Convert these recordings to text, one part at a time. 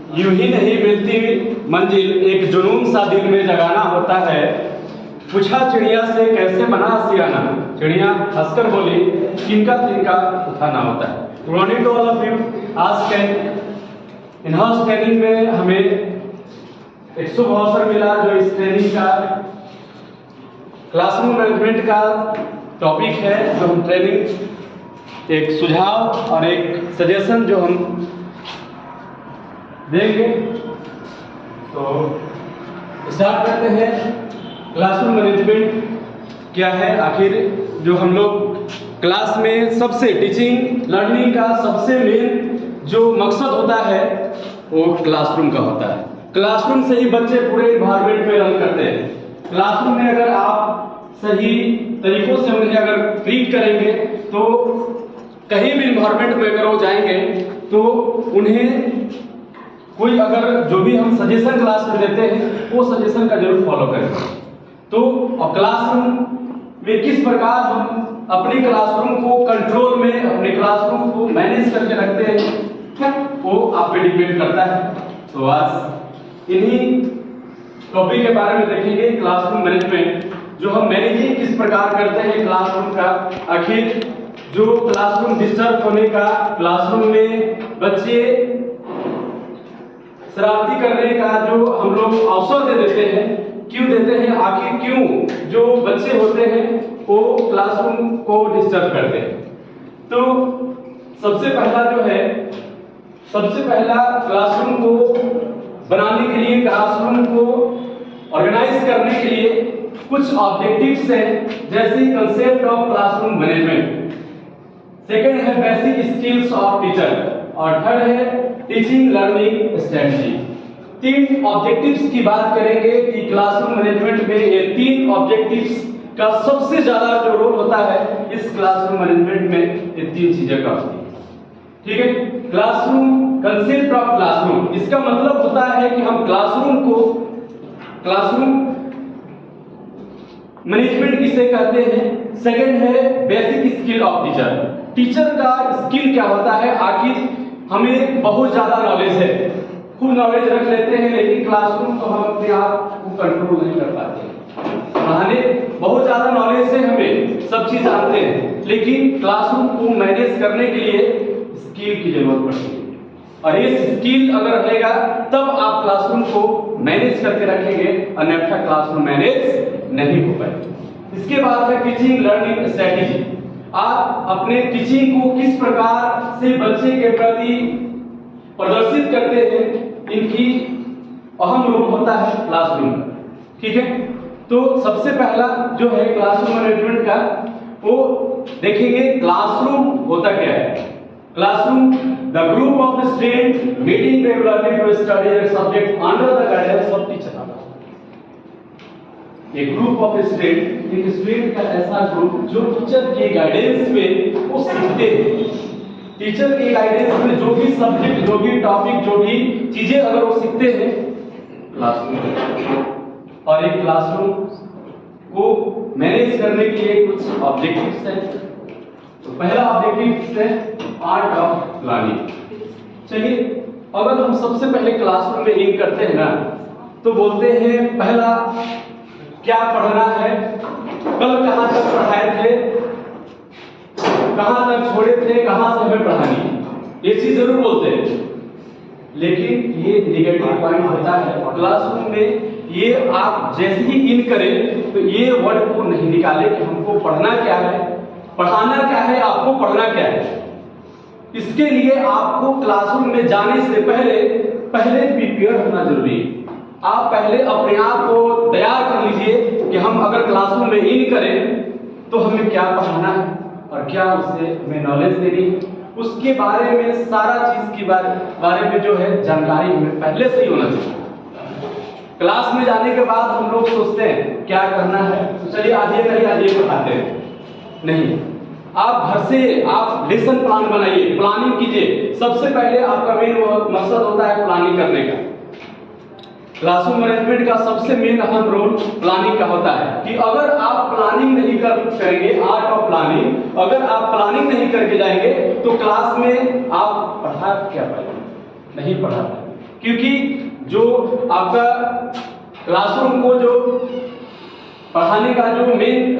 यूं ही नहीं मिलती मंजिल, एक जुनून सा दिल में जगाना होता है। पूछा चिड़िया से कैसे बना सियाना, चिड़िया हंसकर बोली तिनका तिनका उठाना होता है। Good morning to all of you. आज के इन हाउस ट्रेनिंग में हमें एक शुभ अवसर मिला, जो इस ट्रेनिंग का क्लासरूम मैनेजमेंट का टॉपिक है, जो हम ट्रेनिंग एक सुझाव और एक सजेशन जो हम देंगे। तो स्टार्ट करते हैं। क्लासरूम मैनेजमेंट क्या है आखिर? जो हम लोग क्लास में सबसे टीचिंग लर्निंग का सबसे मेन जो मकसद होता है वो क्लासरूम का होता है। क्लासरूम से ही बच्चे पूरे इन्वायरमेंट में रन करते हैं। क्लासरूम में अगर आप सही तरीकों से उन्हें अगर ट्रीट करेंगे तो कहीं भी इन्वायरमेंट में अगर वो जाएंगे तो उन्हें कोई अगर जो भी हम सजेशन क्लास में देते हैं वो सजेशन का जरूर फॉलो करें। तो और क्लासरूम में किस प्रकार हम अपने क्लासरूम को कंट्रोल में, अपने क्लासरूम को मैनेज करके रखते हैं, वो आप पे डिपेंड करता है। तो आज इन्हीं टॉपिक के बारे में देखेंगे। क्लासरूम मैनेजमेंट, जो हम मैनेजिंग किस प्रकार करते हैं क्लासरूम का। आखिर जो क्लासरूम डिस्टर्ब होने का, क्लासरूम में बच्चे शरारती करने का जो हम लोग अवसर दे देते हैं, क्यों देते हैं, आखिर क्यों जो बच्चे होते हैं वो क्लासरूम को डिस्टर्ब करते हैं। तो सबसे पहला क्लासरूम को बनाने के लिए, क्लासरूम को ऑर्गेनाइज करने के लिए कुछ ऑब्जेक्टिव्स हैं, जैसे concept of classroom management. Second है बेसिक स्किल्स ऑफ टीचर, और थर्ड है टीचिंग लर्निंग स्ट्रेटजी। तीन ऑब्जेक्टिव्स की बात करेंगे कि क्लासरूम मैनेजमेंट में ये तीन ऑब्जेक्टिव्स का सबसे ज्यादा जो रोल होता है इस क्लासरूम मैनेजमेंट में, ये तीन चीजें का होती है। ठीक है। क्लासरूम, कंसेप्ट ऑफ क्लासरूम, इसका मतलब होता है कि हम क्लासरूम मैनेजमेंट किसे कहते हैं। सेकंड है basic skill of teacher, teacher का स्किल क्या होता है। आखिर हमें बहुत ज्यादा नॉलेज है, खूब नॉलेज रख लेते हैं, लेकिन क्लासरूम तो हम अपने आप को कंट्रोल नहीं कर पाते। पढ़ाने बहुत ज्यादा नॉलेज है, हमें सब चीज जानते हैं, लेकिन क्लासरूम को मैनेज करने के लिए स्किल की जरूरत पड़ती है। और ये स्किल अगर रहेगा तब आप क्लासरूम को मैनेज करके रखेंगे, अन्यथा क्लासरूम मैनेज नहीं हो पाएगा। इसके बाद है टीचिंग लर्निंग स्ट्रेटजी। आप अपने टीचिंग को किस प्रकार से बच्चे के प्रति प्रदर्शित करते हैं, इनकी अहम रोल होता है क्लासरूम। ठीक है। तो सबसे पहला जो है क्लासरूम मैनेजमेंट का, वो देखेंगे क्लासरूम होता क्या है। Classroom the group of student meeting regularly to study a subject under the guidance of teacher. एक ग्रुप ऑफ स्टूडेंट, एक स्टूडेंट का ऐसा ग्रुप जो टीचर के गाइडेंस में वो सीखते हैं। टीचर के गाइडेंस में जो भी सब्जेक्ट, जो भी टॉपिक, जो भी चीजें अगर वो सीखते हैं क्लासरूम। और एक क्लासरूम को मैनेज करने के लिए कुछ ऑब्जेक्टिव्स हैं। तो पहला ऑब्जेक्टिव है आर्ट ऑफ प्लानिंग। चलिए, अगर हम सबसे पहले क्लासरूम में इन करते हैं ना, तो बोलते हैं पहला क्या पढ़ना है, कल कहां तक पढ़ाए थे, कहां तक छोड़े थे, कहां से हमें पढ़ानी, ये चीज जरूर बोलते हैं। लेकिन ये निगेटिव पॉइंट होता है क्लासरूम में। ये आप जैसे ही इन करें तो ये वर्ड को नहीं निकाले कि हमको पढ़ना क्या है, पढ़ाना क्या है, आपको पढ़ना क्या है। इसके लिए आपको क्लासरूम में जाने से पहले प्रिपेयर होना जरूरी है। आप पहले अपने आप को तैयार कर लीजिए कि हम अगर क्लासरूम में इन करें तो हमें क्या पढ़ाना है और क्या उससे हमें नॉलेज देनी है, उसके बारे में सारा चीज के बारे में जो है जानकारी हमें पहले से ही होना चाहिए। क्लास में जाने के बाद हम लोग सोचते हैं क्या करना है, तो चलिए आज ये नहीं, आज ये पढ़ाते हैं। नहीं, आप घर से आप लेसन प्लान बनाइए, प्लानिंग कीजिए। सबसे पहले आपका मेन मकसद होता है प्लानिंग करने का। क्लासरूम मैनेजमेंट का सबसे मेन अहम रोल प्लानिंग का होता है कि अगर आप प्लानिंग नहीं करेंगे, आर्ट ऑफ प्लानिंग, अगर आप प्लानिंग नहीं करके जाएंगे तो क्लास में आप पढ़ा क्या पाएंगे, नहीं पढ़ा पाएंगे। क्योंकि जो आपका क्लासरूम को जो पढ़ाने का जो मेन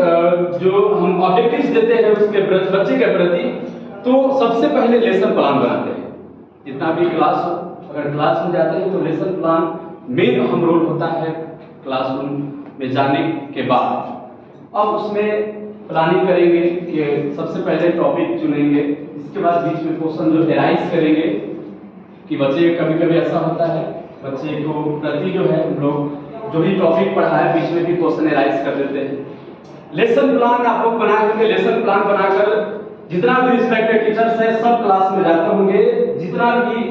जो हम ऑब्जेक्टिव्स देते हैं उसके बच्चे के प्रति, तो सबसे पहले लेसन प्लान बनाते हैं। जितना भी क्लास हो, अगर क्लास में जाते हैं तो लेसन प्लान मेन अहम रोल होता है क्लासरूम में जाने के बाद। अब उसमें प्लानिंग करेंगे कि सबसे पहले टॉपिक चुनेंगे, इसके बाद बीच में क्वेश्चन जो एराइज करेंगे कि बच्चे कभी कभी ऐसा होता है बच्चे को प्रति जो है हम लोग जो भी टॉपिक पढ़ा है बीच में भी क्वेश्चन एराइज कर देते हैं। लेसन प्लान आप लोग बनाए होंगे, लेसन प्लान बनाकर जितना भी रिस्पेक्टेड टीचर्स है सब क्लास में जाते होंगे, जितना भी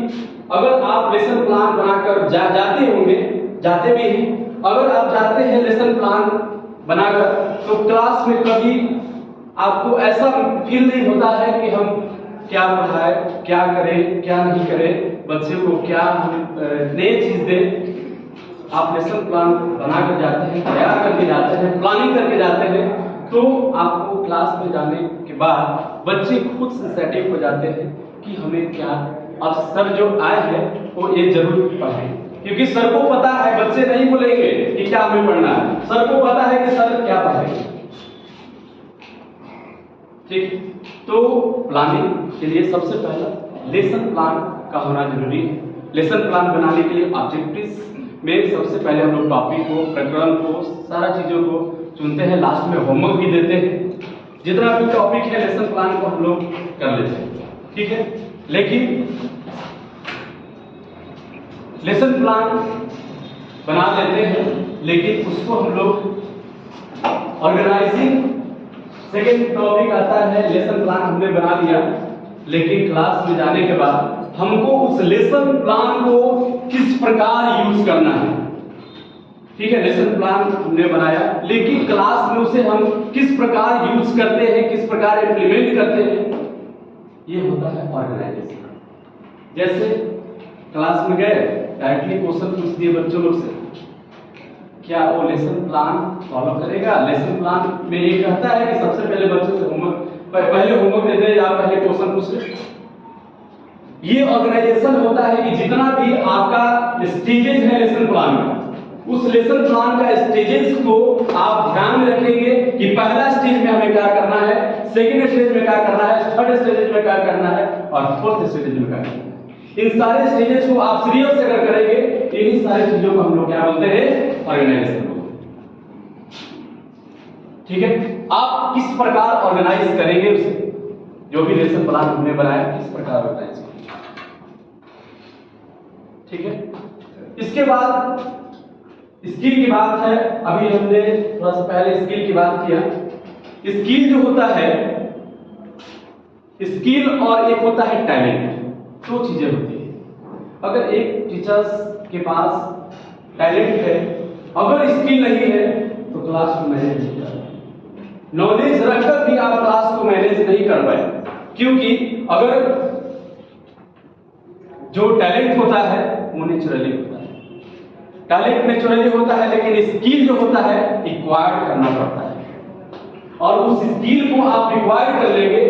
अगर आप लेसन प्लान बनाकर जाते होंगे, जाते भी हैं, अगर आप जाते हैं लेसन प्लान बनाकर तो क्लास में कभी आपको ऐसा फील नहीं होता है कि हम क्या पढ़ाए, क्या करें, क्या नहीं करें, बच्चे को क्या हम नई चीज दें। आप लेसन प्लान बनाकर जाते हैं, तैयार करके जाते हैं, प्लानिंग करके जाते हैं, तो आपको क्लास में जाने के बाद बच्चे खुद से सेटिंग हो जाते हैं कि हमें क्या, अब सर जो आए हैं वो ये जरूर पढ़ें, क्योंकि सर को पता है, बच्चे नहीं बोलेंगे कि क्या हमें पढ़ना है, सर को पता है कि सर क्या पढ़ेंगे। ठीक, तो प्लानिंग के लिए सबसे पहला लेसन प्लान का होना जरूरी है। लेसन प्लान बनाने के लिए ऑब्जेक्टिव्स में सबसे पहले हम लोग टॉपिक को, प्रकरण को, सारा चीजों को चुनते हैं, लास्ट में होमवर्क भी देते हैं। जितना भी टॉपिक है लेसन प्लान को हम लोग कर लेते हैं, ठीक है। लेकिन लेसन प्लान बना लेते हैं, लेकिन उसको हम लोग ऑर्गेनाइजिंग, सेकेंड टॉपिक आता है लेसन प्लान हमने बना लिया, लेकिन क्लास में जाने के बाद हमको उस लेसन प्लान को किस प्रकार यूज करना है, ठीक है। लेसन प्लान हमने बनाया, लेकिन क्लास में उसे हम किस प्रकार यूज करते हैं, किस प्रकार इंप्लीमेंट करते हैं, ये होता है ऑर्गेनाइजेशन। जैसे क्लास में गए, डायरेक्टली क्वेश्चन पूछ दिए बच्चों लोग से, क्या वो लेसन प्लान फॉलो करेगा? लेसन प्लान में ये कहता है कि सबसे पहले बच्चों से होमवर्क, पहले होमवर्क देते हैं या पहले क्वेश्चन पूछ ले। ये ऑर्गेनाइजेशन होता है कि जितना भी आपका स्टेजेस है लेसन प्लान में, उस लेसन प्लान का स्टेजेस को आप ध्यान में रखेंगे कि पहला स्टेज में हमें क्या करना है, सेकंड स्टेज में क्या करना है, थर्ड स्टेज में क्या करना है और फोर्थ स्टेज में क्या करना है। इन सारे स्टेजेस को आप सीरियस से अगर करेंगे, इन्हीं सारी चीजों को हम लोग क्या बोलते हैं, ऑर्गेनाइजेशन बोलते हैं, ठीक है। आप किस प्रकार ऑर्गेनाइज करेंगे उसे, जो भी लेसन प्लान हमने बनाया किस प्रकार ऑर्गेनाइज करेंगे, ठीक है। इसके बाद स्किल की बात है, अभी हमने थोड़ा सा पहले स्किल की बात किया। स्किल जो होता है, स्किल और एक होता है टैलेंट, दो चीजें होती है। अगर एक टीचर्स के पास टैलेंट है, अगर स्किल नहीं है तो क्लास को मैनेज नहीं कर पाए। नॉलेज रखकर भी आप क्लास को मैनेज नहीं कर पाए, क्योंकि अगर जो टैलेंट होता है वो नेचुरली होता है, टैलेंट नेचुरली होता है, लेकिन स्किल जो होता है एक्वायर्ड करना पड़ता है, और उस स्किल को आप एक्वायर कर लेंगे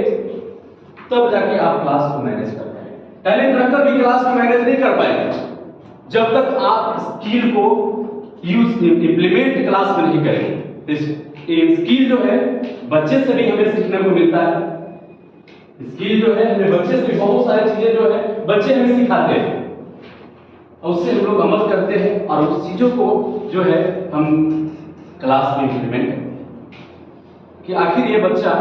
तब जाके आप क्लास को मैनेज कर पाएंगे। टैलेंट रखकर भी क्लास को मैनेज नहीं कर पाएंगे जब तक आप स्किल को यूज इंप्लीमेंट क्लास में नहीं करेंगे। स्किल जो है बच्चे से भी हमें सीखने को मिलता है, स्किल जो है हमें बच्चे से बहुत सारी चीजें जो है बच्चे हमें सिखाते हैं, और उससे हम लोग अमल करते हैं और उस चीजों को जो है हम क्लास में इंप्लीमेंट करते हैं कि आखिर ये बच्चा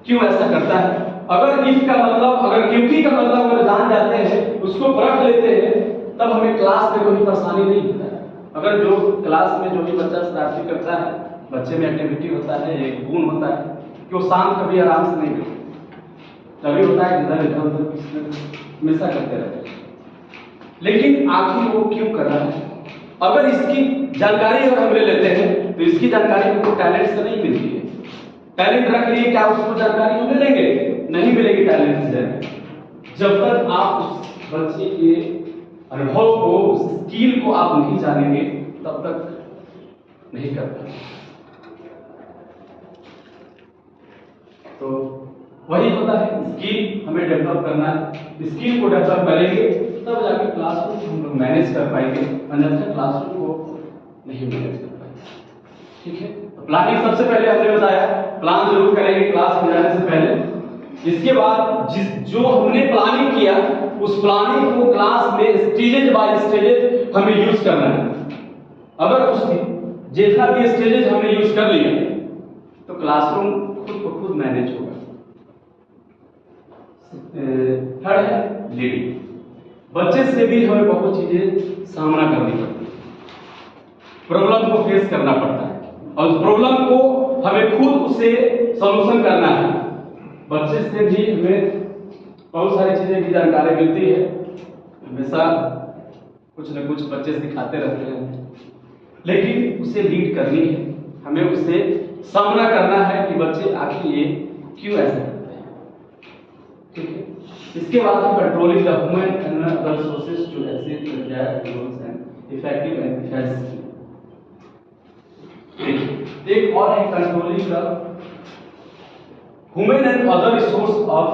क्यों ऐसा करता है। अगर इफ का मतलब, अगर क्योंकि का मतलब अगर जान जाते हैं, उसको परख लेते हैं, तब हमें क्लास में कोई परेशानी नहीं होता है। अगर जो क्लास में जो भी बच्चा शरारती करता है, बच्चे में एक्टिविटी होता है, एक गुण होता है कि वो शांत कभी आराम से नहीं बैठता, तभी होता है इधर इधर उधर हमेशा करते रहते हैं। लेकिन आखिर वो क्यों कर रहा है, अगर इसकी जानकारी अगर हम ले लेते हैं तो इसकी जानकारी हमको टैलेंट से नहीं मिलती है। टैलेंट रख लिए क्या उसको जानकारी हम मिलेंगे? नहीं मिलेगी टैलेंट से। जब तक आप उस बच्चे के अनुभव को, उस स्किल को आप नहीं जानेंगे, तब तक नहीं कर पाएंगे। तो वही होता है, स्किल हमें डेवलप करना है। स्किल को डेवलप करेंगे तब जाके क्लासरूम हम लोग मैनेज कर पाएंगे, अन्यथा क्लासरूम को नहीं मैनेज कर पाएंगे। ठीक है, तो प्लानिंग सबसे पहले हमने बताया, प्लान जरूर करेंगे क्लास में जाने से पहले। इसके बाद जो हमने प्लानिंग किया उस प्लानिंग को क्लास में स्टेजेज बाय स्टेजेज हमें यूज करना है। अगर उस जितना भी स्टेजेज हमने यूज कर लिया तो क्लासरूम खुद को खुद मैनेज होगा। थर्ड है लीडिंग। बच्चे से भी हमें बहुत चीजें सामना करनी पड़ती है, प्रॉब्लम को फेस करना पड़ता है और उस प्रॉब्लम को हमें खुद उसे सॉल्यूशन करना है। बच्चे से भी हमें बहुत सारी चीजें की जानकारी मिलती है, हमेशा कुछ न कुछ बच्चे सिखाते रहते हैं, लेकिन उसे लीड करनी है, हमें उसे सामना करना है कि बच्चे आखिर ये क्यों ऐसा करते हैं। ठीक है, इसके बाद हम controlling the human and other sources to achieve their goals and effective and efficient. एक और है controlling the human and other resource of,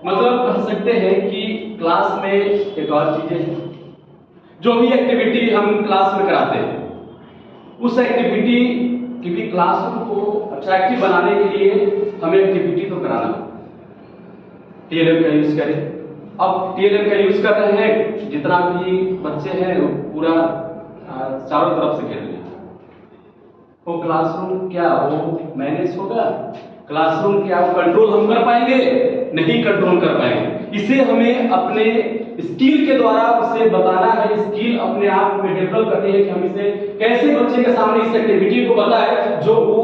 मतलब कह सकते हैं कि क्लास में एक और चीजें हैं, जो भी एक्टिविटी हम क्लास में कराते हैं उस एक्टिविटी की भी क्लासरूम को अट्रैक्टिव बनाने के लिए हमें एक्टिविटी तो कराना। टीएलएम का यूज करें। अब टीएलएम का यूज कर रहे हैं, जितना भी बच्चे हैं वो पूरा चारों तरफ से खेल रहे हैं, वो क्लासरूम क्या वो मैनेज होगा? क्लासरूम क्या वो कंट्रोल हम कर पाएंगे? नहीं कंट्रोल कर पाएंगे। इसे हमें अपने स्किल के द्वारा उसे बताना है, स्किल अपने आप में डेवलप करनी है कि हम इसे कैसे बच्चे के सामने इस एक्टिविटी को बताएं जो वो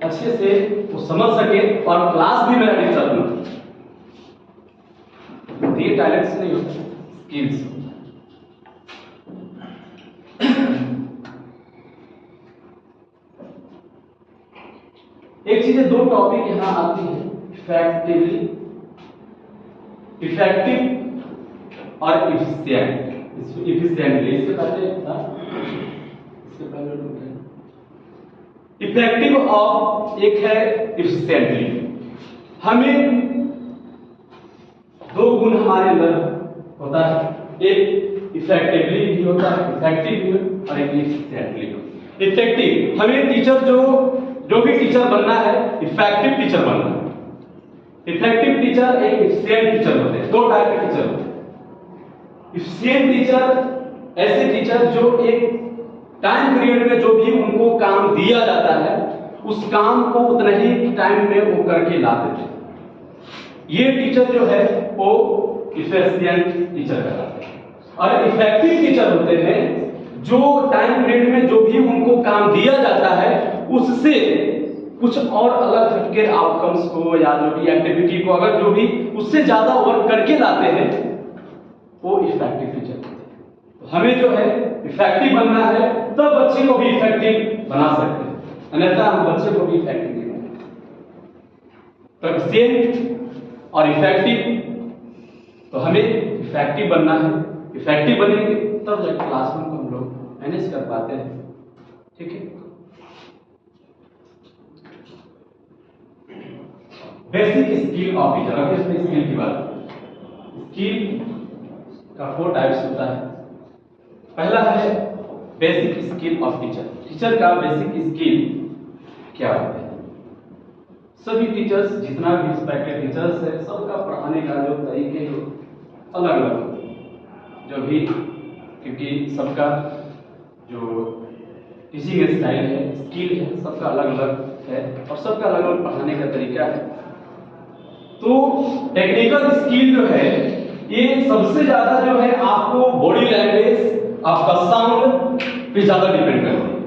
अच्छे से वो समझ सके और क्लास भी मेरा डिस्टर्ब ना। ये टैलेंट्स नहीं होते, स्किल्स। एक चीज, दो टॉपिक यहां आती है, इफेक्टिव और इफिशिएंट। इफिशिएंटली इससे पहले इफेक्टिव और एक है इफिशिएंटली। हमें दो गुण हमारे अंदर होता है, एक इफेक्टिवली भी होता है, इफेक्टिव भी और एक इफिशिएंटली भी। इफेक्टिव हमें टीचर जो भी टीचर बनना है इफेक्टिव टीचर बनना है। इफेक्टिव टीचर एक इफिशिएंट टीचर होते हैं, दो टाइप के टीचर होते हैं। इफिशिएंट टीचर ऐसे टीचर जो एक टाइम पीरियड में जो भी उनको काम दिया जाता है उस काम को उतने ही टाइम में वो करके ला देते हैं। ये टीचर जो है वो इफिशिएंट टीचर कहलाते हैं। और इफेक्टिव टीचर होते हैं जो टाइम पीरियड में जो भी उनको काम दिया जाता है उससे कुछ और अलग हटके आउटकम्स को या जो भी एक्टिविटी को अगर जो भी उससे ज्यादा वर्क करके लाते हैं वो इफेक्टिव टीचर होते हैं। हमें जो है इफेक्टिव बनना है तब बच्चे को भी इफेक्टिव बना सकते हैं, अन्यथा हम बच्चे को भी इफेक्टिव नहीं बनाते। तो इफिशिएंट और इफेक्टिव, तो हमें इफेक्टिव बनना है, इफेक्टिव बनेंगे तब जाकर क्लासरूम को हम लोग मैनेज कर पाते हैं। ठीक है, बेसिक स्किल ऑफ टीचर। अब इसमें स्किल की बात, स्किल का 4 टाइप्स होता है। पहला है basic skill of teacher. Teacher का बेसिक स्किल क्या होता है? सभी टीचर्स, जितना भी रिस्पेक्टेड टीचर्स है, सबका पढ़ाने का जो तरीके अलग अलग होते हैं, जो भी, क्योंकि सबका जो टीचिंग स्टाइल है, स्किल है, सबका अलग अलग है और सबका अलग अलग पढ़ाने का तरीका है। तो टेक्निकल स्किल जो है ये सबसे ज्यादा जो है आपको बॉडी लैंग्वेज, आपका साउंड पे ज्यादा डिपेंड करती है।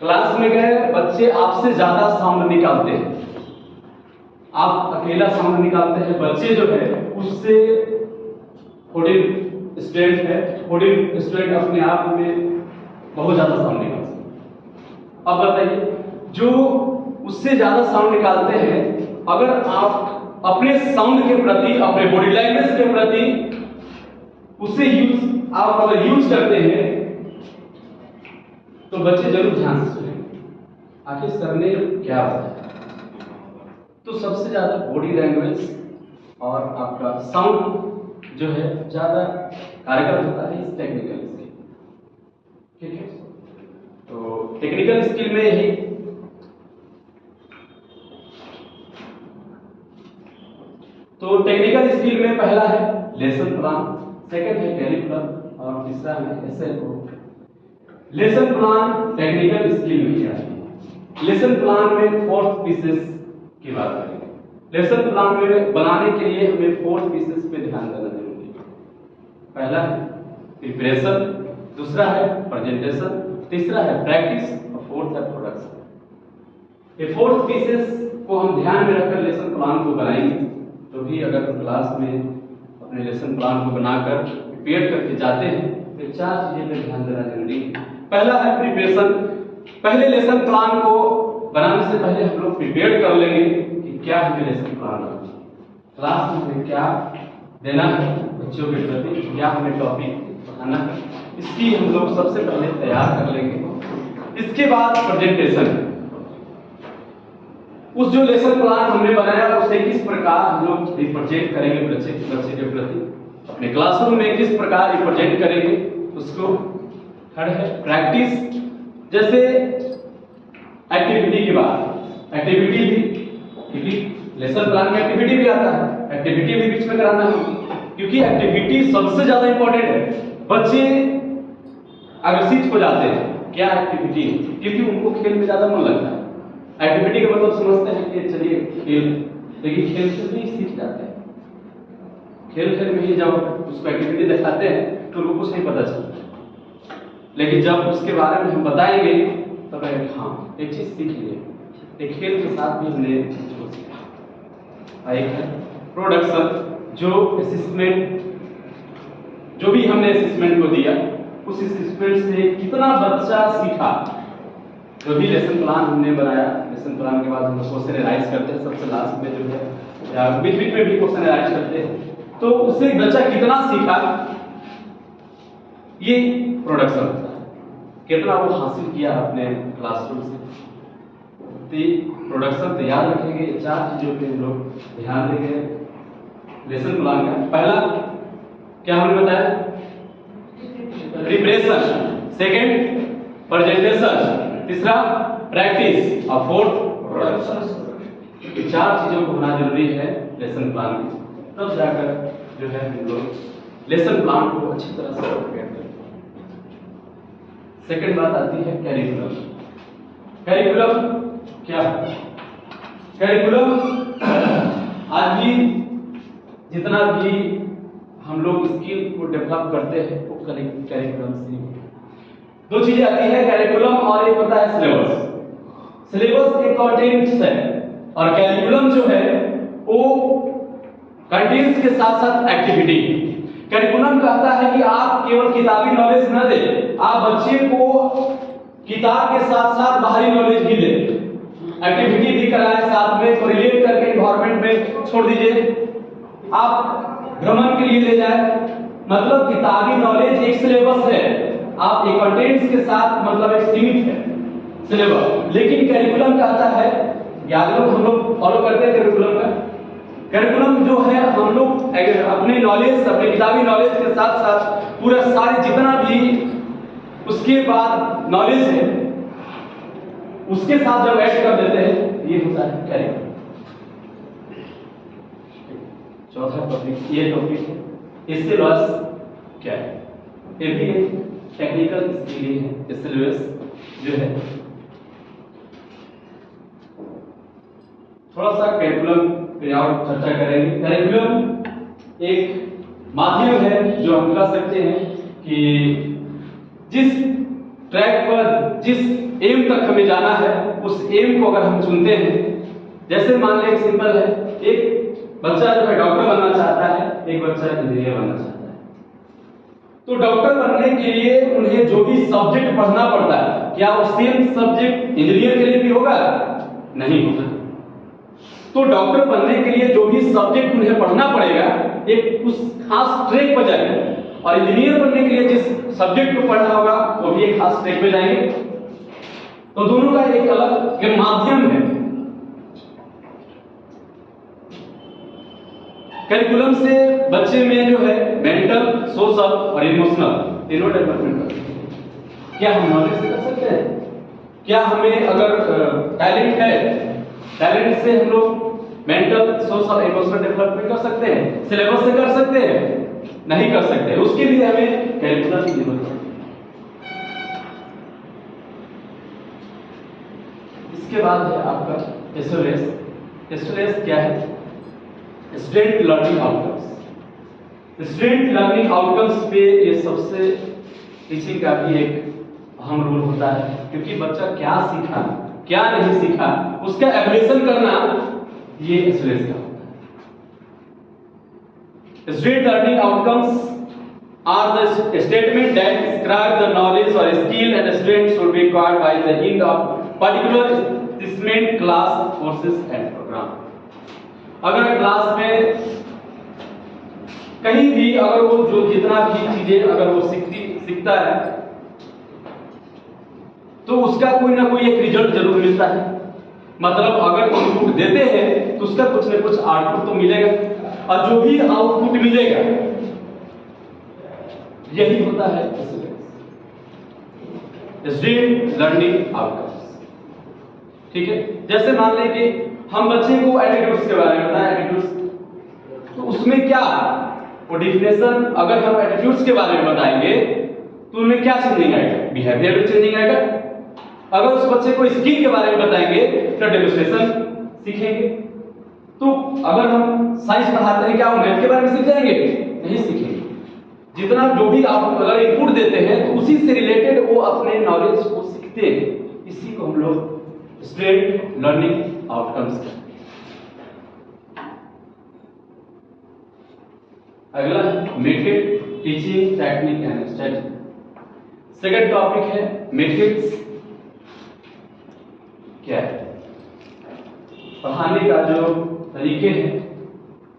क्लास में गए बच्चे आपसे ज्यादा साउंड निकालते हैं, आप अकेला साउंड निकालते हैं, बच्चे जो है उससे 14 स्टूडेंट है, 14 स्टूडेंट अपने आप में बहुत ज्यादा साउंड निकालते हैं। अब बताइए, जो उससे ज्यादा साउंड निकालते हैं, अगर आप अपने साउंड के प्रति, अपने बॉडी लैंग्वेज के प्रति उसे आप अगर यूज करते हैं तो बच्चे जरूर ध्यान से सुनेंगे आखिर सर ने क्या बताया। तो सबसे ज्यादा बॉडी लैंग्वेज और आपका साउंड जो है ज्यादा कार्यक्रम होता है इस टेक्निकल स्किल। ठीक है, तो टेक्निकल स्किल में ही तो टेक्निकल स्किल में पहला है लेसन प्लान, सेकंड है कैरिकुलम और तीसरा है SLO. Lesson plan technical skill में क्या है। लेसन प्लान में 4 पीसेस की बात करेंगे। लेसन प्लान में बनाने के लिए हमें 4 पीसेस पे ध्यान देना जरूरी है। पहला है प्रिपरेशन, दूसरा है प्रेजेंटेशन, तीसरा है प्रैक्टिस और फोर्थ है प्रोडक्शन। ये 4 पीसेस को हम ध्यान में रखकर लेसन प्लान को बनाएंगे तो भी अगर क्लास में अपने लेसन प्लान को बनाकर प्रिपेयर करके जाते हैं तो 4 चीजें पे ध्यान देना जरूरी है। पहला है प्रिपरेशन। पहले लेसन प्लान को बनाने से पहले हम लोग प्रिपेयर कर लेंगे कि क्या हमें लेसन प्लान रखना है, क्लास में हमें क्या देना है, बच्चों के प्रति क्या हमें टॉपिक पढ़ाना है, इसकी हम लोग सबसे पहले तैयार कर लेंगे। इसके बाद प्रेजेंटेशन, उस जो लेसन प्लान हमने बनाया उसे किस प्रकार हम लोग रिप्रेजेंट करेंगे बच्चे के प्रति, अपने क्लासरूम में किस प्रकार रिप्रेजेंट करेंगे उसको। थर्ड है प्रैक्टिस, जैसे एक्टिविटी की बात, एक्टिविटी भी क्योंकि लेसन प्लान में एक्टिविटी भी आता है, एक्टिविटी भी बीच में कराना है क्योंकि एक्टिविटी सबसे ज्यादा इंपॉर्टेंट है। बच्चे आकर्षित हो जाते हैं क्या एक्टिविटी, क्योंकि उनको खेल में ज्यादा मन लगता है। एक्टिविटी का मतलब समझते हैं कि चलिए खेल, लेकिन खेल से भी सीख जाते हैं। खेल में ही जब उसको एक्टिविटी दिखाते हैं तो उनको कुछ नहीं पता चलता, लेकिन जब उसके बारे में हम बताएंगे तब हाँ एक चीज सीख लिए, एक खेल के साथ भी हमने चीज सीखा। एक है प्रोडक्शन, जो असेसमेंट, जो भी हमने असेसमेंट को दिया उस असेसमेंट से कितना बच्चा सीखा। जो भी लेसन प्लान हमने बनाया, लेसन प्लान के बाद हम क्वेश्चन एनालाइज करते हैं सबसे लास्ट में जो है, या बीच बीच में भी क्वेश्चन एनालाइज करते हैं, तो उससे बच्चा कितना सीखा ये प्रोडक्शन होता है, कितना वो हासिल किया अपने क्लासरूम से। तो प्रोडक्शन तो याद रखेंगे, 4 चीजों पे हम लोग ध्यान देंगे लेसन प्लान का। पहला क्या हमने बताया, प्रिपरेशन, सेकंड प्रेजेंटेशन, तीसरा प्रैक्टिस और फोर्थ प्रोडक्शन। ये 4 चीजों को होना जरूरी है लेसन प्लान में, तब जाकर जो है हम लोग लेसन प्लान को अच्छी तरह से प्रिपेयर करते हैं। सेकंड बात आती है कैरिकुलम। कैरिकुलम क्या है? कैरिकुलम आज भी जितना भी हम लोग स्किल को डेवलप करते हैं वो कैरिकुलम से 2 चीजें आती है, कैरिकुलम और एक होता है सिलेबस। सिलेबस एक कंटेंट्स है और कैरिकुलम जो है वो कंटेंट्स के साथ साथ एक्टिविटी। कैरिकुलम कहता है कि आप केवल किताबी नॉलेज न दें, आप बच्चे को किताब के साथ साथ बाहरी नॉलेज भी दें, एक्टिविटी भी कराएं साथ में, रिलेट करके एनवायरनमेंट में छोड़ दीजिए, आप भ्रमण के लिए ले जाए। मतलब किताबी नॉलेज एक सिलेबस है, आप एक कंटेंट्स के साथ मतलब एक सीमित है सिलेबस, लेकिन कैरिकुलम कहता है, याद रखो हम लोग फॉलो करते हैं कैरिकुलम का। कैरिकुलम जो है हम लोग अपने नॉलेज, अपने किताबी नॉलेज के साथ साथ पूरा सारे जितना भी उसके बाद नॉलेज है उसके साथ जब ऐड कर देते हैं ये होता है कैरिकुलम। चौथा टॉपिक ये टॉपिक है, इससे बस क्या है, ये भी टेक्निकल स्किल है, सिलेबस जो है। थोड़ा सा कैरिकुलम पे और चर्चा करेंगे। कैरिकुलम एक माध्यम है जो हम कह सकते हैं कि जिस ट्रैक पर, जिस एम तक हमें जाना है उस एम को अगर हम चुनते हैं, जैसे मान लें सिंपल है, एक बच्चा जो है डॉक्टर बनना चाहता है, एक बच्चा इंजीनियर बनना चाहता है, तो डॉक्टर बनने के लिए उन्हें जो भी सब्जेक्ट पढ़ना पड़ता है, क्या वो सेम सब्जेक्ट इंजीनियर के लिए भी होगा? नहीं होगा। तो डॉक्टर बनने के लिए जो भी सब्जेक्ट उन्हें पढ़ना पड़ेगा एक उस खास ट्रैक पर जाएंगे, और इंजीनियर बनने के लिए जिस सब्जेक्ट को पढ़ना होगा वो भी एक खास ट्रैक पे जाएंगे। तो दोनों का एक अलग माध्यम है। करिकुलम से बच्चे में जो है मेंटल, सोशल और इमोशनल तीनों डेवलपमेंट करते हैं। क्या हम नॉलेज से कर सकते हैं? क्या हमें अगर टैलेंट है, टैलेंट से हम लोग मेंटल, सोशल, इमोशनल डेवलपमेंट कर सकते हैं? सिलेबस से कर सकते हैं? नहीं कर सकते। उसके लिए हमें करिकुलम की जरूरत है। इसके बाद है आपका एसओएस। एसओएस क्या है? Student learning outcomes. Student learning outcomes पे ये सबसे टीचिंग का भी एक अहम रोल होता है, क्योंकि बच्चा क्या सीखा, क्या नहीं सीखा, उसका एवल्यूएशन करना ये एसओएस का होता है। Student learning outcomes are the statement that describe the knowledge or skill and student should be acquired by the end of particular assessment class courses and program। अगर क्लास में कहीं भी अगर वो जो जितना भी चीजें अगर वो सीखता है तो उसका कोई ना कोई एक रिजल्ट जरूर मिलता है। मतलब अगर इनपुट देते हैं तो उसका कुछ ना कुछ आउटपुट तो मिलेगा, और जो भी आउटपुट मिलेगा यही होता है स्टूडेंट लर्निंग आउटकम्स। ठीक है, जैसे मान लें कि हम बच्चे को एटीट्यूड्स के बारे में बताएं, एटीट्यूड्स, तो उसमें क्या वो डिफिनेशन अगर हम एटीट्यूड्स के बारे में बताएंगे तो उनमें क्या चेंजिंग आएगा? बिहेवियर में चेंजिंग आएगा। अगर उस बच्चे को स्किल के बारे में बताएंगे तो डेमोंस्ट्रेशन सीखेंगे। तो अगर हम साइंस पढ़ाते हैं, क्या वो मैथ के बारे में सीख जाएंगे? नहीं सीखेंगे। जितना जो भी आप अगर इनपुट देते हैं तो उसी से रिलेटेड वो अपने नॉलेज को सीखते हैं। इसी को हम लोग स्टूडेंट लर्निंग आउटकम्स कहते हैं। अगला method, teaching technique and strategy. Second topic है मेथड्स। क्या है? पढ़ाने का जो तरीके हैं,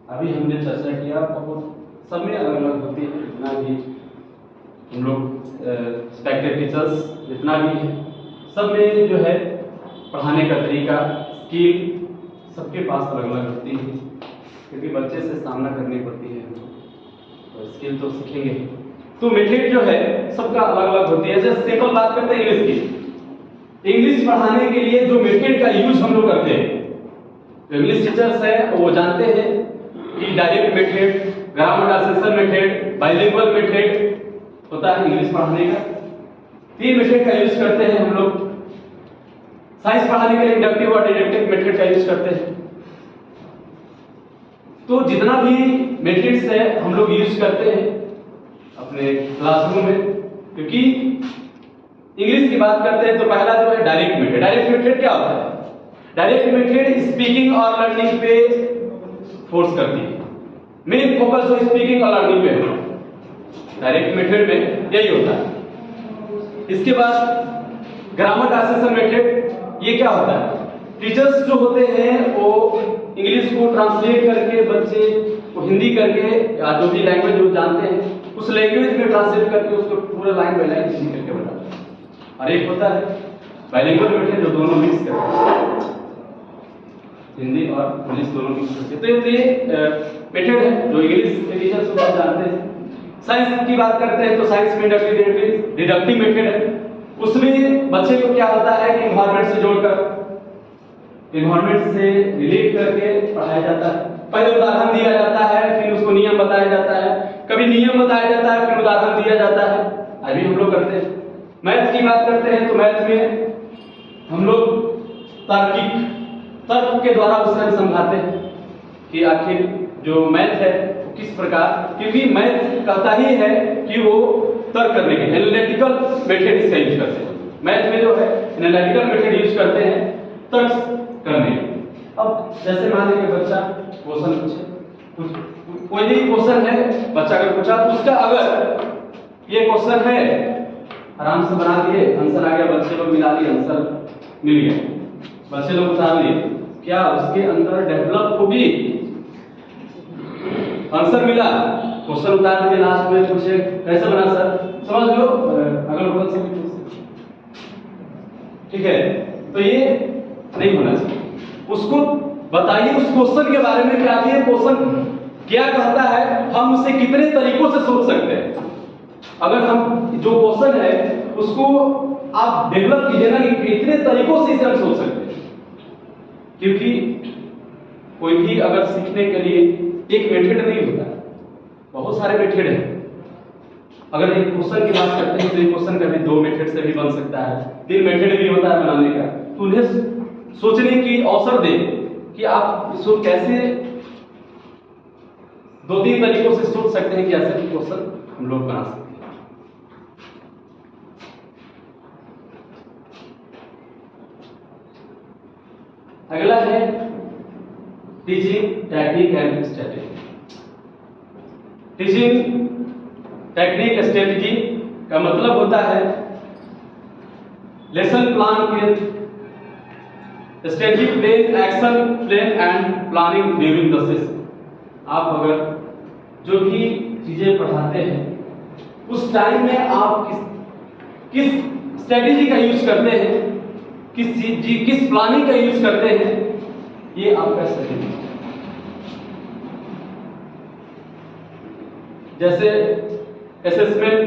अभी हमने चर्चा किया, बहुत सब में अलग अलग होती है। जितना भी हम लोग रिस्पेक्टेड टीचर्स जितना भी है, सब में जो है पढ़ाने का तरीका, स्किल सबके पास अलग अलग होती है, क्योंकि बच्चे से सामना करनी पड़ती है तो स्किल तो सीखेंगे। तो मेथड जो है सबका अलग अलग होती है। जैसे सिंपल बात करते हैं इंग्लिश की। इंग्लिश पढ़ाने के लिए जो मेथड का यूज हम लोग करते हैं, जो इंग्लिश टीचर्स है वो जानते हैं कि direct method, grammatical method, bilingual method होता है इंग्लिश पढ़ाने का। तीन मेथड का यूज करते हैं हम लोग। साइंस पढ़ाने के लिए इंडक्टिव और डिडक्टिव मेथड का यूज करते हैं। तो जितना भी मेथड्स है हम लोग यूज करते हैं अपने क्लासरूम में। क्योंकि इंग्लिश की बात करते हैं तो पहला जो है डायरेक्ट मेथड। डायरेक्ट मेथड क्या होता है? डायरेक्ट मेथड स्पीकिंग और लर्निंग पे फोर्स करती है। मेन फोकस तो स्पीकिंग और लर्निंग पे है डायरेक्ट मेथड में, यही होता है। इसके बाद ग्रामर ट्रांसलेशन मेथड। ये क्या होता है? टीचर्स जो होते हैं वो इंग्लिश को ट्रांसलेट करके बच्चे को हिंदी करके या जो भी लैंग्वेज जो जानते हैं उस लैंग्वेज में ट्रांसलेट करके उसको पूरा लाइन बाय लाइन हिंदी करके बताते हैं। और एक होता है बाइलिंगुअल मेथड जो दोनों मिक्स करते हैं, हिंदी और इंग्लिश दोनों मिक्स करके। तो ये मेथड है जो इंग्लिश के टीचर्स को जानते हैं। साइंस की बात करते हैं तो साइंस में इंडक्टिव डिडक्टिव मेथड है। उसमें बच्चे को क्या होता है कि इन्वायरमेंट से जोड़कर, इन्वायरमेंट से रिलेट करके पढ़ाया जाता है। पहले उदाहरण दिया जाता है, फिर उसको नियम बताया जाता है, कभी नियम बताया जाता है, फिर उदाहरण दिया जाता है। अभी हम लोग करते हैं। मैथ की बात करते हैं तो मैथ में हम लोग तर्क के द्वारा उसे समझाते हैं कि आखिर जो मैथ है वो किस प्रकार, क्योंकि मैथ कहता ही है कि वो तर्क करने के एनालिटिकल मेथड इसका यूज करते हैं। मैथ में जो है एनालिटिकल मेथड यूज करते हैं तर्क करने। अब जैसे मान लीजिए बच्चा क्वेश्चन पूछे, कोई भी क्वेश्चन है बच्चा अगर पूछा तो उसका अगर ये क्वेश्चन है आराम से बना दिए, आंसर आ गया, बच्चे लोग मिला लिए, आंसर मिल गया, बच्चे लोग उतार लिए, क्या उसके अंदर डेवलप होगी? आंसर मिला, क्वेश्चन उतार दिए, लास्ट में पूछे कैसे बना सर, समझ लो अगल बगल से भी ठीक है। तो ये नहीं होना चाहिए। उसको बताइए उस क्वेश्चन के बारे में कि आप ये क्वेश्चन क्या कहता है, हम उसे कितने तरीकों से सोच सकते हैं। अगर हम जो क्वेश्चन है उसको आप डेवलप कीजिए ना कि कितने तरीकों से इसे हम सोच सकते हैं, क्योंकि कोई भी अगर सीखने के लिए एक मेथड नहीं होता, बहुत सारे मेथड हैं। अगर एक क्वेश्चन की बात करते हैं तो एक क्वेश्चन का भी 2 मेथड से भी बन सकता है, 3 मेथड भी होता है बनाने का। तो उन्हें सोचने की अवसर दे कि आप इसको कैसे 2-3 तरीकों से सोच सकते हैं कि ऐसा क्वेश्चन हम लोग बना सकते हैं। अगला है teaching technique and strategy. Teaching technique strategy का मतलब होता है लेसन प्लान के strategy plan action plan and planning during the session. आप अगर जो भी चीजें पढ़ाते हैं उस टाइम में आप किस स्ट्रेटेजी का यूज करते हैं, किस प्लानिंग का यूज करते हैं, ये आप कर सकते हैं। जैसे असेसमेंट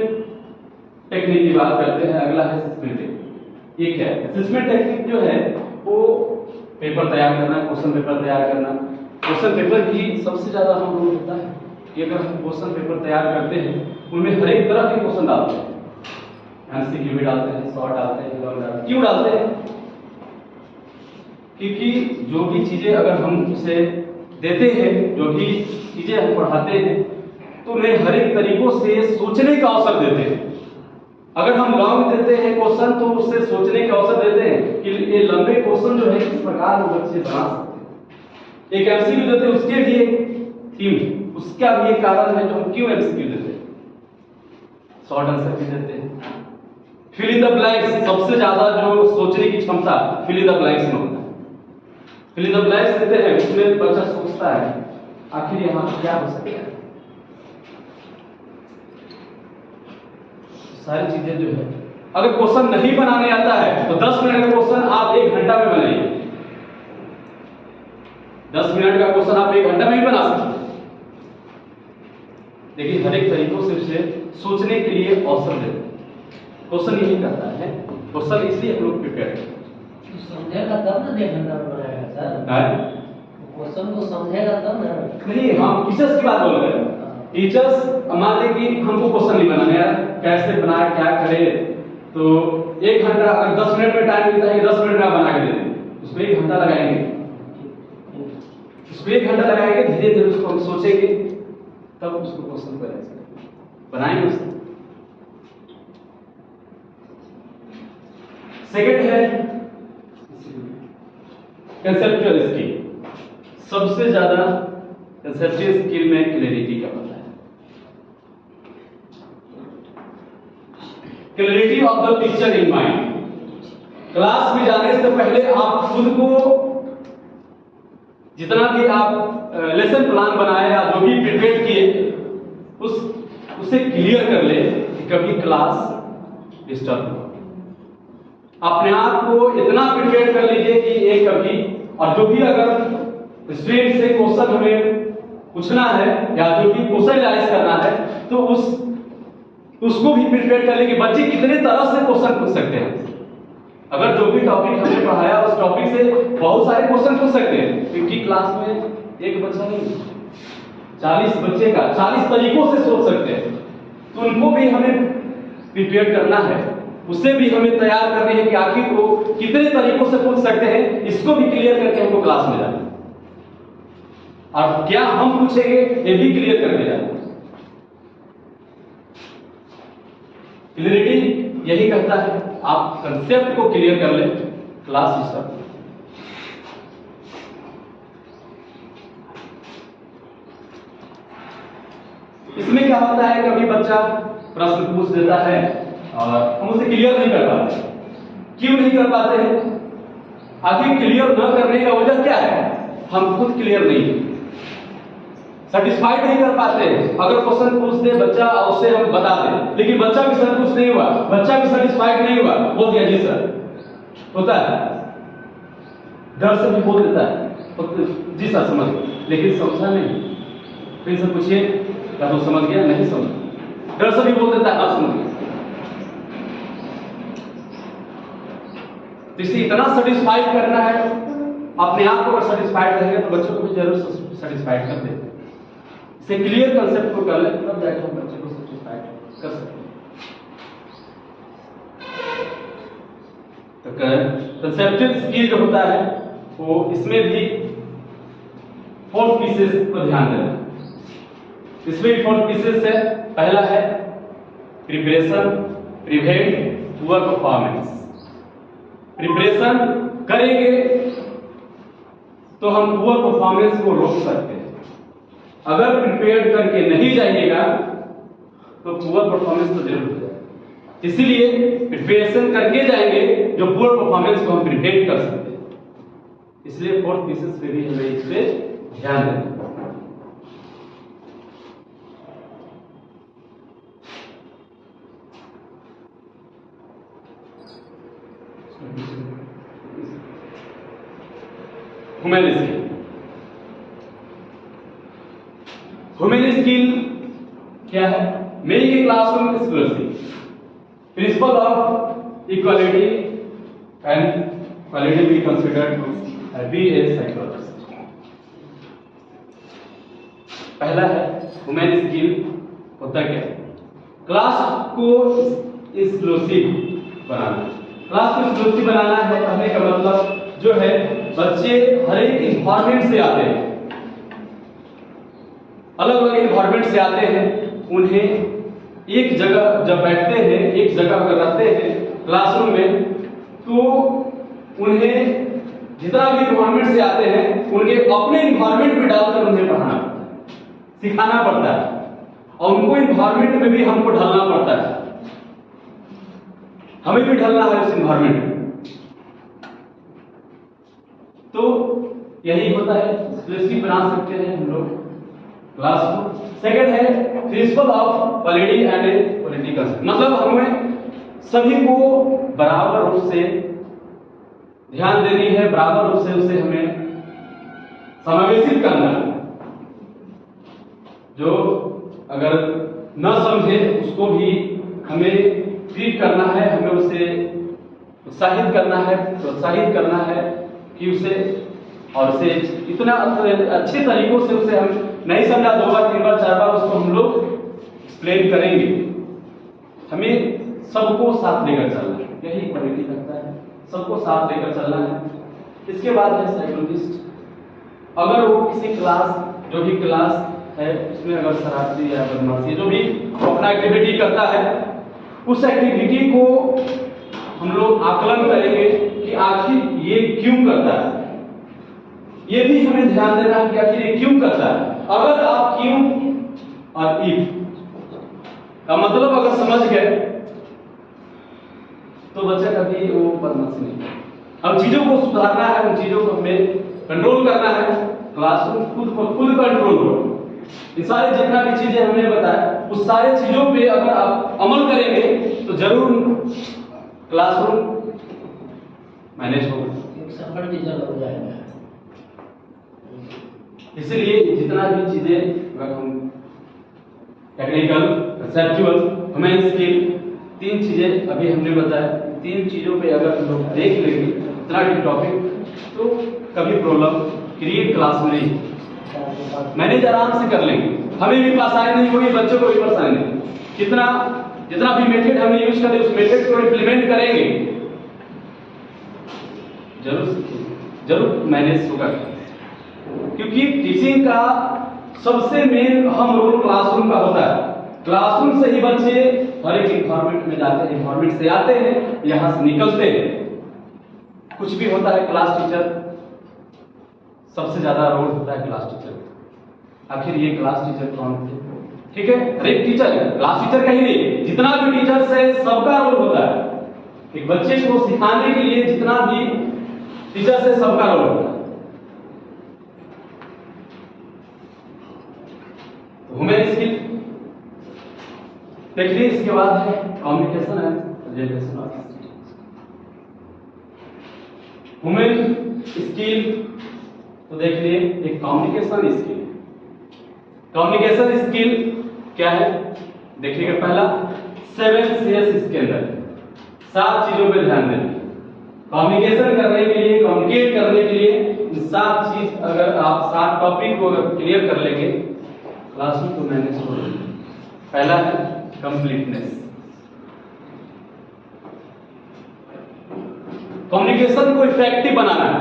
टेक्निक की बात करते हैं, अगला है असेसमेंट टेक्निक। ये क्या है? असेसमेंट टेक्निक जो है वो पेपर तैयार करना, क्वेश्चन पेपर तैयार करना। क्वेश्चन पेपर भी सबसे ज्यादा हम लोग होता है कि अगर हम क्वेश्चन पेपर तैयार करते हैं उनमें हर एक तरह के क्वेश्चन डालते हैं, एमसीक्यू भी डालते हैं, शॉर्ट डालते हैं, लॉन्ग डालते हैं। क्यों डालते हैं? क्योंकि जो भी चीजें अगर हम उसे देते हैं, जो भी चीजें हम पढ़ाते हैं, तो उन्हें हर एक तरीकों से सोचने का अवसर देते हैं। अगर हम लॉन्ग देते हैं क्वेश्चन तो उससे सोचने का अवसर देते हैं कि ये लंबे क्वेश्चन जो है किस प्रकार वो बच्चे बना सकते हैं। एक एमसीक्यू देते हैं, उसके भी एक थीम, उसका भी एक कारण है जो हम क्यों एमसीक्यू देते हैं। शॉर्ट आंसर भी देते हैं। फिल इन द ब्लैंक्स, सबसे ज्यादा जो सोचने की क्षमता फिल इन द ब्लैंक्स में होता है। फिल इन द ब्लैंक्स देते हैं, उसमें बच्चा सोचता है आखिर यहाँ क्या हो सकता है। सारी चीजें जो है, अगर क्वेश्चन नहीं बनाने आता है तो 10 मिनट का क्वेश्चन आप 1 घंटा में बनाइए। 10 मिनट का क्वेश्चन आप 1 घंटा में ही बना सकते हैं। लेकिन हर एक तरीकों से उसे सोचने के लिए अवसर देते हैं। क्वेश्चन यही कहता है, क्वेश्चन इसलिए हम लोग प्रिपेयर करते हैं। समझेगा तब ना 1 घंटा में बनाएगा सर। क्वेश्चन को समझेगा तब ना। नहीं, हम टीचर्स की बात बोल रहे हैं। टीचर्स मान लें कि हमको क्वेश्चन नहीं बनाना है, कैसे बनाए, क्या करे, तो 1 घंटा अगर 10 मिनट में टाइम मिलता है, 10 मिनट में आप बना के दे दें, उसको 1 घंटा लगाएंगे। उसको 1 घंटा लगाएंगे, धीरे धीरे उसको हम सोचेंगे, तब उसको क्वेश्चन बनाएंगे उसको। सेकंड है कंसेप्चुअल स्किल। सबसे ज्यादा कंसेप्चुअल स्किल में क्लैरिटी का पता है। Clarity of the picture in mind. Class में जाने से पहले आप खुद को जितना भी आप लेसन प्लान बनाए या जो भी प्रिपेयर किए उसे क्लियर कर ले कि कभी क्लास डिस्टर्ब हो। अपने आप को इतना प्रिपेयर कर लीजिए कि ये कभी, और जो भी अगर स्टूडेंट से क्वेश्चन हमें पूछना है या जो भी क्वेश्चन एनालाइज करना है तो उसको भी प्रिपेयर कर ले कि बच्चे कितने तरह से क्वेश्चन पूछ सकते हैं। अगर जो भी टॉपिक हमने पढ़ाया उस टॉपिक से बहुत सारे क्वेश्चन पूछ सकते हैं, क्योंकि क्लास में एक बच्चा नहीं, 40 बच्चे का 40 तरीकों से सोच सकते हैं। तो उनको भी हमें प्रिपेयर करना है, उससे भी हमें तैयार करनी है कि आखिर वो कितने तरीकों से पूछ सकते हैं। इसको भी क्लियर करके हमको क्लास में जाना, और क्या हम पूछेंगे ये भी क्लियर करके जाना। क्लियरिटी यही कहता है, आप कंसेप्ट को क्लियर कर ले, क्लास स्टार्ट। इसमें क्या होता है, कभी बच्चा प्रश्न पूछ देता है और हम उसे क्लियर नहीं कर पाते। क्यों नहीं कर पाते हैं? आखिर क्लियर न करने का वजह क्या है? हम खुद क्लियर नहीं, सेटिस्फाइड नहीं कर पाते। अगर क्वेश्चन पूछ दे बच्चा और उसे हम बता दें, लेकिन बच्चा भी संतुष्ट नहीं हुआ, बच्चा भी सेटिस्फाइड नहीं हुआ, बोल दिया जी सर, होता है, डर से भी बोल देता है जी सर समझ, लेकिन समझा नहीं। फिर से पूछिए, क्या तो समझ गया? नहीं समझ, डर से भी बोल देता है हाँ समझ गया। तो इसे इतना सेटिस्फाइड करना है, अपने आप को अगर सेटिस्फाइड रहेगा तो बच्चों को भी जरूर सेटिस्फाइड कर देते। इसे क्लियर कंसेप्ट को कर ले तब जाकर हम बच्चे को सेटिस्फाइड कर सकते हैं। तो कंसेप्चुअल स्किल जो होता है वो इसमें भी 4 पीसेस पर ध्यान देना। इसमें भी 4 पीसेस है। पहला है preparation, prevent, poor performance. Preparation करेंगे तो हम पुअर परफॉर्मेंस को रोक सकते हैं। अगर प्रिपेयर करके नहीं जाइएगा तो पुअर परफॉर्मेंस तो जरूर हो जाएगा। इसीलिए प्रिपरेशन करके जाएंगे जो पुअर परफॉर्मेंस को हम प्रिवेंट कर सकते हैं। इसलिए 4 पीसेस पे भी हमें इस पे ध्यान देना। Human skill. ह्यूमन स्किल क्या है? Making a classroom exclusive, principle of equality and quality be considered to be a psychologist. पहला है ह्यूमन स्किल होता क्या? क्लास को एक्सक्लूसिव बनाना। क्लास को एक्सक्लूसिव बनाना है कहने का मतलब जो है बच्चे हर एक इन्वायरमेंट से आते हैं, अलग अलग इन्वायरमेंट से आते हैं। उन्हें एक जगह जब बैठते हैं, एक जगह अगर रहते हैं क्लासरूम में, तो उन्हें जितना भी इन्वायरमेंट से आते हैं उनके अपने इन्वायरमेंट में डालकर उन्हें पढ़ाना पड़ता है, सिखाना पड़ता है, और उनको इन्वायरमेंट में भी हमको ढलना पड़ता है। हमें भी ढलना है उस इन्वायरमेंट में। तो यही होता है, एक्सक्लूसिव बना सकते हैं हम लोग क्लास को। सेकंड है principle of quality and political, मतलब हमें सभी को बराबर रूप से ध्यान देनी है, बराबर रूप से उसे हमें समावेशित करना है। जो अगर न समझे उसको भी हमें ट्रीट करना है, हमें उसे उत्साहित करना है, प्रोत्साहित करना है कि उसे, और उसे इतना अच्छे तरीकों से उसे हम नहीं समझा 2 बार 3 बार 4 बार उसको हम लोग एक्सप्लेन करेंगे। हमें सबको साथ लेकर चलना है, यही क्वालिटी करता है, सबको साथ लेकर चलना है। इसके बाद है साइकोलॉजिस्ट। अगर वो किसी क्लास, जो भी क्लास है उसमें अगर शरारती या बदमाशी जो भी अपना एक्टिविटी करता है, उस एक्टिविटी को हम लोग आकलन करेंगे कि आखिर ये क्यों करता है। ये भी हमें ध्यान देना है कि आखिर ये क्यों करता है। अगर आप क्यों और इफ का मतलब अगर समझ गए तो बच्चा कभी वो बदमाशी नहीं करेगा। अब चीजों को सुधारना है, उन चीजों को हमें कंट्रोल करना है। क्लासरूम खुद कंट्रोल हो। ये सारे जितना भी चीजें हमने बताया उस सारे चीजों पे अगर आप अमल करेंगे तो जरूर क्लासरूम मैनेज होगा, एक सफल टीचर हो जाएगा। इसलिए जितना भी चीजें अगर हम टेक्निकल, कंसेप्चुअल, ह्यूमन स्किल, 3 चीजें अभी हमने बताया, 3 चीजों पे अगर हम लोग देख लेंगे इतना भी टॉपिक, तो कभी प्रॉब्लम क्रिएट क्लास में नहीं, मैनेज आराम से कर लेंगे। हमें भी परेशानी नहीं होगी, बच्चों को भी परेशानी नहीं। जितना भी मेथड हमें यूज करें उस मेथड को इम्प्लीमेंट करेंगे, जरूर मैनेज होगा। क्योंकि टीचिंग का सबसे मेन अहम रोल क्लासरूम का होता है। क्लासरूम से ही बच्चे हर एक इन्वायरमेंट में जाते हैं, इन्वायरमेंट से आते हैं, यहां से निकलते हैं। कुछ भी होता है, क्लास टीचर सबसे ज्यादा रोल होता है क्लास टीचर। आखिर ये क्लास टीचर कौन है? ठीक है, हर एक टीचर, क्लास टीचर का ही नहीं, जितना भी टीचर है सबका रोल होता है। एक बच्चे को सिखाने के लिए जितना भी टीचर से सबका रोल होता है। ह्यूमन स्किल देखिए। इसके बाद है communication and presentation. Human skill तो देख लिए, एक कम्युनिकेशन स्किल। कम्युनिकेशन स्किल क्या है देखिएगा। पहला 7 Cs इसके अंदर 7 चीजों पे ध्यान दें। कम्युनिकेशन करने के लिए, कम्युनिकेट करने के लिए इन 7 चीज अगर आप 7 टॉपिक को अगर क्लियर कर लेंगे क्लासरूम को मैनेज हो जाएगा। पहला है कंप्लीटनेस। कम्युनिकेशन को इफेक्टिव बनाना है।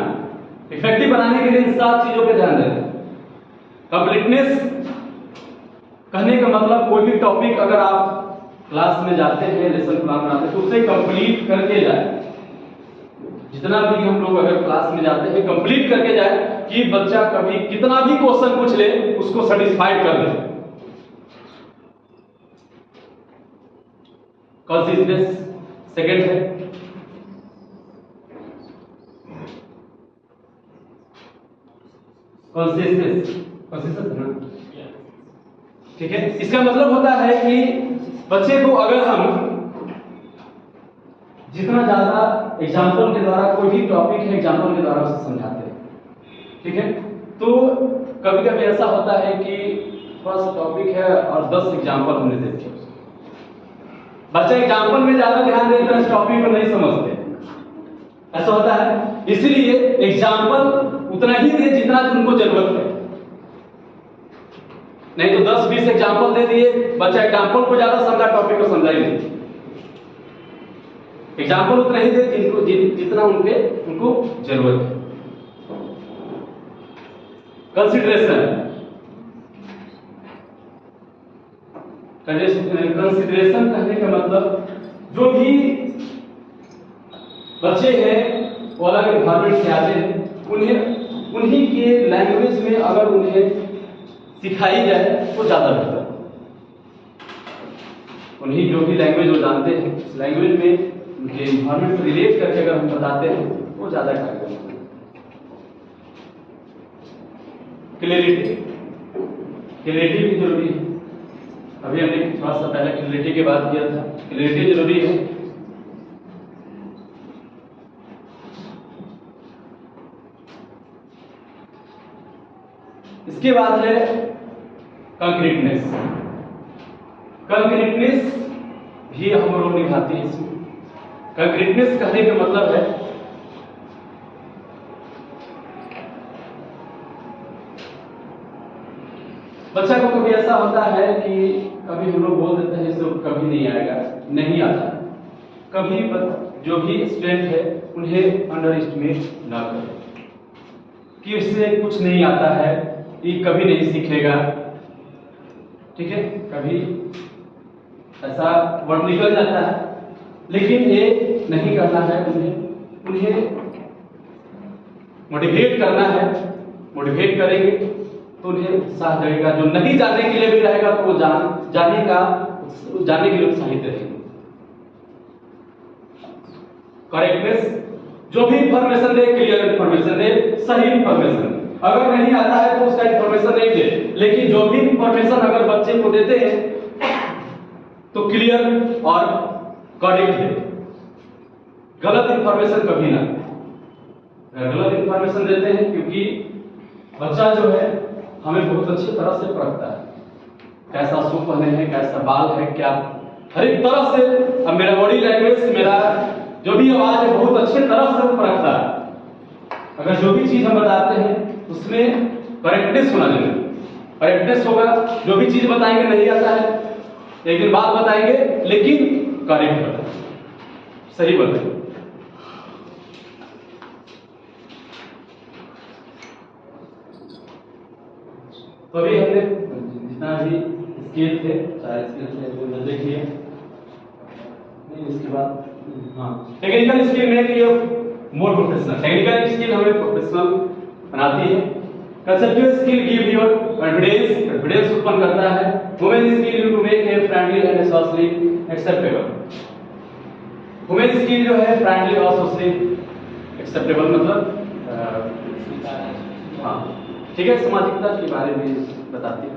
इफेक्टिव बनाने के लिए इन 7 चीजों पे ध्यान दें। कंप्लीटनेस कहने का मतलब कोई भी टॉपिक अगर आप क्लास में जाते हैं, लेसन प्लान बनाते हैं तो उसे कंप्लीट करके जाए। जितना भी हम लोग अगर क्लास में जाते हैं कंप्लीट करके जाए कि बच्चा कभी कितना भी क्वेश्चन पूछ ले उसको सेटिस्फाइड कर ले। कंसिस्टेंस सेकंड है। कंसिस्टेंस ना, ठीक है। इसका मतलब होता है कि बच्चे को अगर हम जितना ज्यादा एग्जाम्पल के द्वारा कोई भी टॉपिक है एग्जाम्पल के द्वारा उसे समझाते हैं, ठीक है। तो कभी कभी ऐसा होता है कि थोड़ा सा टॉपिक है और 10 एग्जाम्पल हमने देखे, बच्चा एग्जाम्पल में ज्यादा ध्यान देता है, टॉपिक को नहीं समझते, ऐसा होता है। इसलिए एग्जाम्पल उतना ही दे जितना उनको जरूरत है, नहीं तो 10-20 एग्जाम्पल दे दिए, बच्चा एग्जाम्पल को ज्यादा समझा, टॉपिक को समझा ही नहीं। एग्जाम्पल उतना ही दे जितना उनको जरूरत है। कंसिडरेशन कहने का मतलब जो भी बच्चे हैं वो अलग एनवायरमेंट से आते हैं, उन्हीं के लैंग्वेज में अगर उन्हें सिखाई जाए तो ज्यादा बेहतर। उन्हीं जो भी लैंग्वेज वो जानते हैं उस लैंग्वेज में उनके एनवायरमेंट से रिलेट करके अगर हम बताते हैं वो ज्यादा कारगर है। क्लैरिटी भी जरूरी है। अभी हमने थोड़ा सा पहले क्लैरिटी की बात किया था, क्लैरिटी जरूरी है। इसके बाद है कंक्रीटनेस। कंक्रीटनेस भी हम लोग निभाते हैं इसमें। कंक्रीटनेस कहने का मतलब है बच्चा को कभी ऐसा होता है कि कभी हम लोग बोल देते हैं इससे कभी नहीं आएगा, नहीं आता। कभी जो भी स्टूडेंट है उन्हें अंडर एस्टिमेट ना करें कि इससे कुछ नहीं आता है, ये कभी नहीं सीखेगा, ठीक है। कभी ऐसा वर्ड निकल जाता है, लेकिन ये नहीं करना है। उन्हें मोटिवेट करना है। मोटिवेट करेंगे तो उन्हें उत्साह रहेगा। जो नहीं जानने के लिए भी रहेगा तो वो जानने के लिए उत्साहित रहेंगे। करेक्टनेस, जो भी इंफॉर्मेशन दे क्लियर इंफॉर्मेशन दे, सही इंफॉर्मेशन। अगर नहीं आता है तो उसका इंफॉर्मेशन नहीं दे, लेकिन जो भी इंफॉर्मेशन अगर बच्चे को देते हैं तो क्लियर और करेक्ट है। गलत इंफॉर्मेशन कभी ना। गलत इंफॉर्मेशन देते हैं क्योंकि बच्चा जो है हमें बहुत अच्छी तरह से परखता है, कैसा शू पहने हैं, कैसा बाल है, क्या हर एक तरह से। अब मेरा बॉडी लैंग्वेज, मेरा जो भी आवाज है बहुत अच्छी तरह से परखता है। अगर जो भी चीज हम बताते हैं उसमें करेक्टनेस होना चाहिए। करेक्टनेस होगा, जो भी चीज बताएंगे नहीं आता है एक दिन बाद बताएंगे, लेकिन करेक्ट बताएंगे, सही बताएंगे। तो अभी हमने जितना भी स्किल थे, सारे स्किल थे वो देख लिए। इसके बाद टेक्निकल स्किल में कि मोर प्रोफेशनल। टेक्निकल स्किल हमें प्रोफेशनल बनाती है। Conceptual skill give your confidence उत्पन्न करता है। Women skill you to make a friendly and socially acceptable. Women skill जो है फ्रेंडली और सोशली एक्सेप्टेबल मतलब हाँ, ठीक है, सामाजिकता के बारे में बताती है।